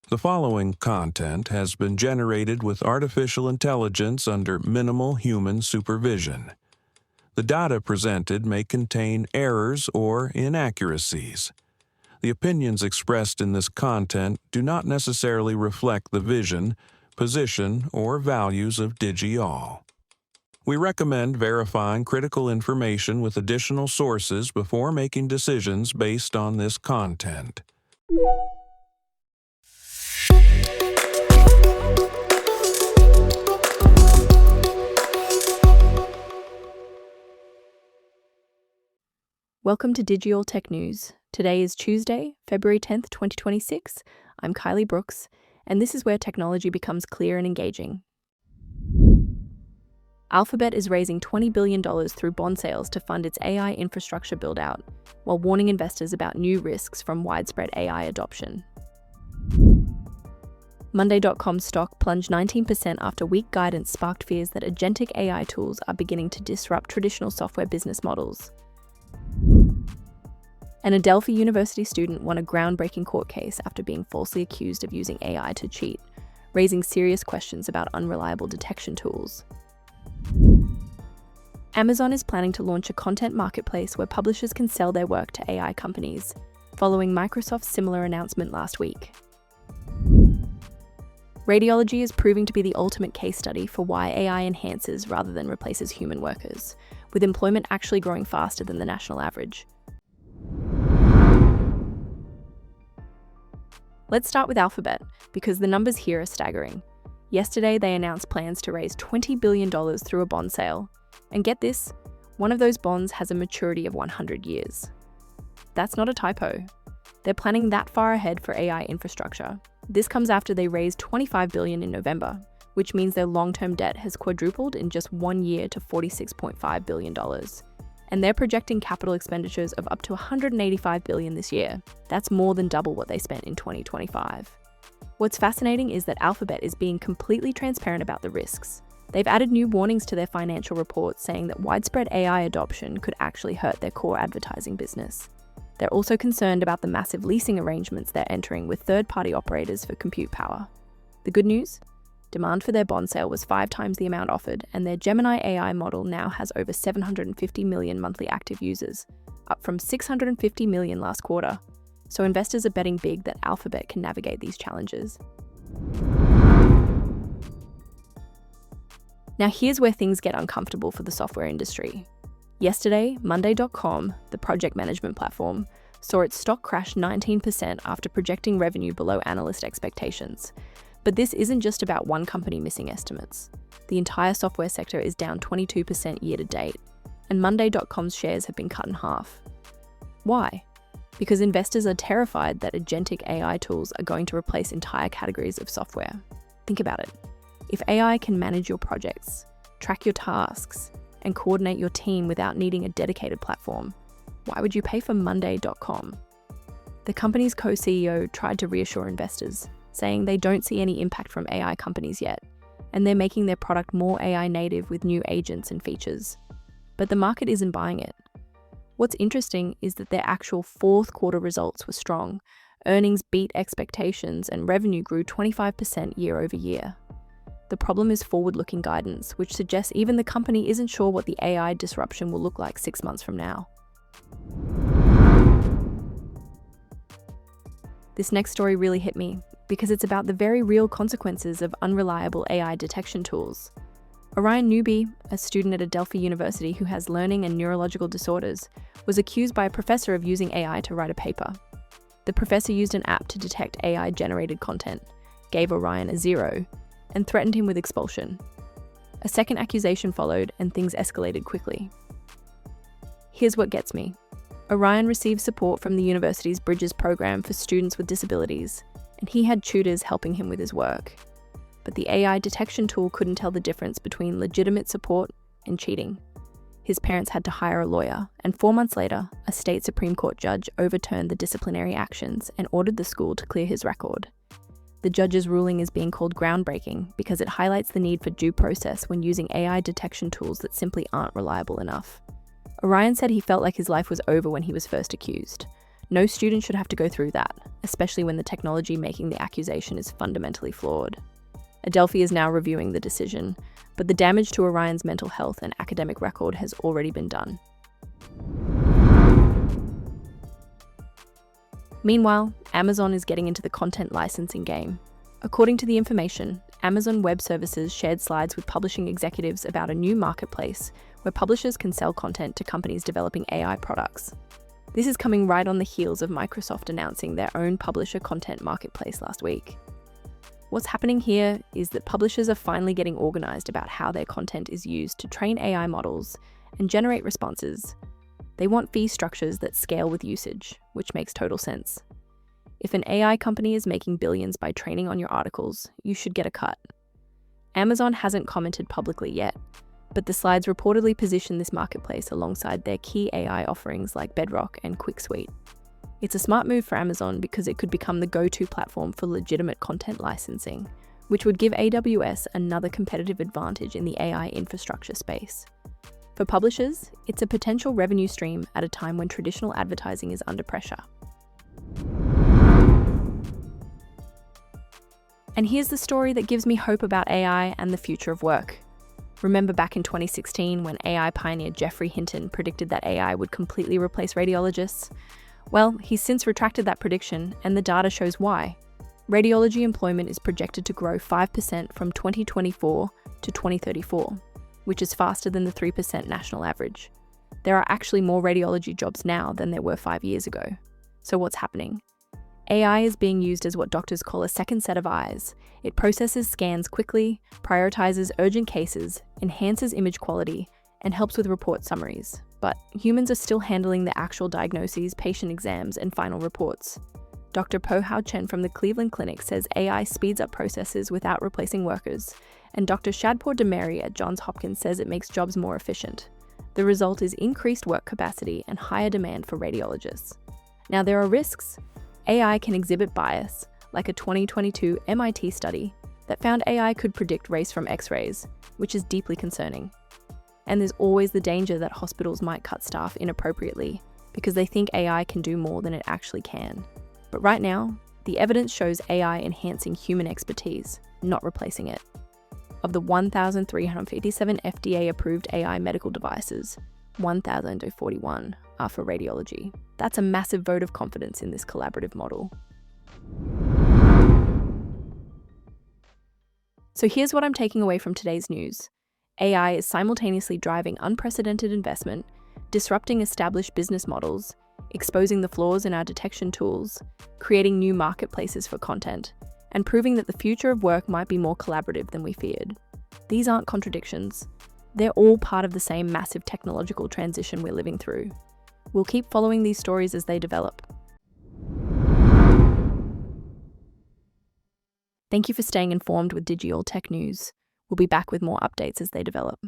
The following content has been generated with artificial intelligence under minimal human supervision. The data presented may contain errors or inaccuracies. The opinions expressed in this content do not necessarily reflect the vision, position, or values of Digi-all. We recommend verifying critical information with additional sources before making decisions based on this content. Welcome to Digi-all Tech News. Today is Tuesday, February 10th, 2026. I'm Kylie Brooks, and this is where technology becomes clear and engaging. Alphabet is raising $20 billion through bond sales to fund its AI infrastructure build-out, while warning investors about new risks from widespread AI adoption. Monday.com stock plunged 19% after weak guidance sparked fears that agentic AI tools are beginning to disrupt traditional software business models. An Adelphi University student won a groundbreaking court case after being falsely accused of using AI to cheat, raising serious questions about unreliable detection tools. Amazon is planning to launch a content marketplace where publishers can sell their work to AI companies, following Microsoft's similar announcement last week. Radiology is proving to be the ultimate case study for why AI enhances rather than replaces human workers, with employment actually growing faster than the national average. Let's start with Alphabet, because the numbers here are staggering. Yesterday, they announced plans to raise $20 billion through a bond sale. And get this, one of those bonds has a maturity of 100 years. That's not a typo. They're planning that far ahead for AI infrastructure. This comes after they raised $25 billion in November, which means their long-term debt has quadrupled in just 1 year to $46.5 billion. And they're projecting capital expenditures of up to $185 billion this year. That's more than double what they spent in 2025. What's fascinating is that Alphabet is being completely transparent about the risks. They've added new warnings to their financial reports saying that widespread AI adoption could actually hurt their core advertising business. They're also concerned about the massive leasing arrangements they're entering with third-party operators for compute power. The good news? Demand for their bond sale was 5 times the amount offered, and their Gemini AI model now has over 750 million monthly active users, up from 650 million last quarter. So investors are betting big that Alphabet can navigate these challenges. Now here's where things get uncomfortable for the software industry. Yesterday, Monday.com, the project management platform, saw its stock crash 19% after projecting revenue below analyst expectations. But this isn't just about one company missing estimates. The entire software sector is down 22% year to date, and Monday.com's shares have been cut in half. Why? Because investors are terrified that agentic AI tools are going to replace entire categories of software. Think about it. If AI can manage your projects, track your tasks, and coordinate your team without needing a dedicated platform, why would you pay for Monday.com? The company's co-CEO tried to reassure investors, saying they don't see any impact from AI companies yet, and they're making their product more AI native with new agents and features. But the market isn't buying it. What's interesting is that their actual fourth quarter results were strong. Earnings beat expectations and revenue grew 25% year over year. The problem is forward-looking guidance, which suggests even the company isn't sure what the AI disruption will look like 6 months from now. This next story really hit me, because it's about the very real consequences of unreliable AI detection tools. Orion Newby, a student at Adelphi University who has learning and neurological disorders, was accused by a professor of using AI to write a paper. The professor used an app to detect AI-generated content, gave Orion a 0, and threatened him with expulsion. A second accusation followed, and things escalated quickly. Here's what gets me. Orion received support from the university's Bridges program for students with disabilities, and he had tutors helping him with his work. But the AI detection tool couldn't tell the difference between legitimate support and cheating. His parents had to hire a lawyer, and 4 months later, a state Supreme Court judge overturned the disciplinary actions and ordered the school to clear his record. The judge's ruling is being called groundbreaking because it highlights the need for due process when using AI detection tools that simply aren't reliable enough. Orion said he felt like his life was over when he was first accused. No student should have to go through that, especially when the technology making the accusation is fundamentally flawed. Adelphi is now reviewing the decision, but the damage to Orion's mental health and academic record has already been done. Meanwhile, Amazon is getting into the content licensing game. According to The Information, Amazon Web Services shared slides with publishing executives about a new marketplace where publishers can sell content to companies developing AI products. This is coming right on the heels of Microsoft announcing their own publisher content marketplace last week. What's happening here is that publishers are finally getting organized about how their content is used to train AI models and generate responses. They want fee structures that scale with usage, which makes total sense. If an AI company is making billions by training on your articles, you should get a cut. Amazon hasn't commented publicly yet, but the slides reportedly position this marketplace alongside their key AI offerings like Bedrock and QuickSuite. It's a smart move for Amazon because it could become the go-to platform for legitimate content licensing, which would give AWS another competitive advantage in the AI infrastructure space. For publishers, it's a potential revenue stream at a time when traditional advertising is under pressure. And here's the story that gives me hope about AI and the future of work. Remember back in 2016 when AI pioneer Geoffrey Hinton predicted that AI would completely replace radiologists? Well, he's since retracted that prediction, and the data shows why. Radiology employment is projected to grow 5% from 2024 to 2034, which is faster than the 3% national average. There are actually more radiology jobs now than there were 5 years ago. So what's happening? AI is being used as what doctors call a second set of eyes. It processes scans quickly, prioritizes urgent cases, enhances image quality, and helps with report summaries. But humans are still handling the actual diagnoses, patient exams, and final reports. Dr. Po-Hao Chen from the Cleveland Clinic says AI speeds up processes without replacing workers, and Dr. Shadpur Dameri at Johns Hopkins says it makes jobs more efficient. The result is increased work capacity and higher demand for radiologists. Now, there are risks. AI can exhibit bias, like a 2022 MIT study that found AI could predict race from X-rays, which is deeply concerning. And there's always the danger that hospitals might cut staff inappropriately because they think AI can do more than it actually can. But right now, the evidence shows AI enhancing human expertise, not replacing it. Of the 1,357 FDA-approved AI medical devices, 1,041 are for radiology. That's a massive vote of confidence in this collaborative model. So here's what I'm taking away from today's news. AI is simultaneously driving unprecedented investment, disrupting established business models, exposing the flaws in our detection tools, creating new marketplaces for content, and proving that the future of work might be more collaborative than we feared. These aren't contradictions. They're all part of the same massive technological transition we're living through. We'll keep following these stories as they develop. Thank you for staying informed with Digi-all Tech News. We'll be back with more updates as they develop.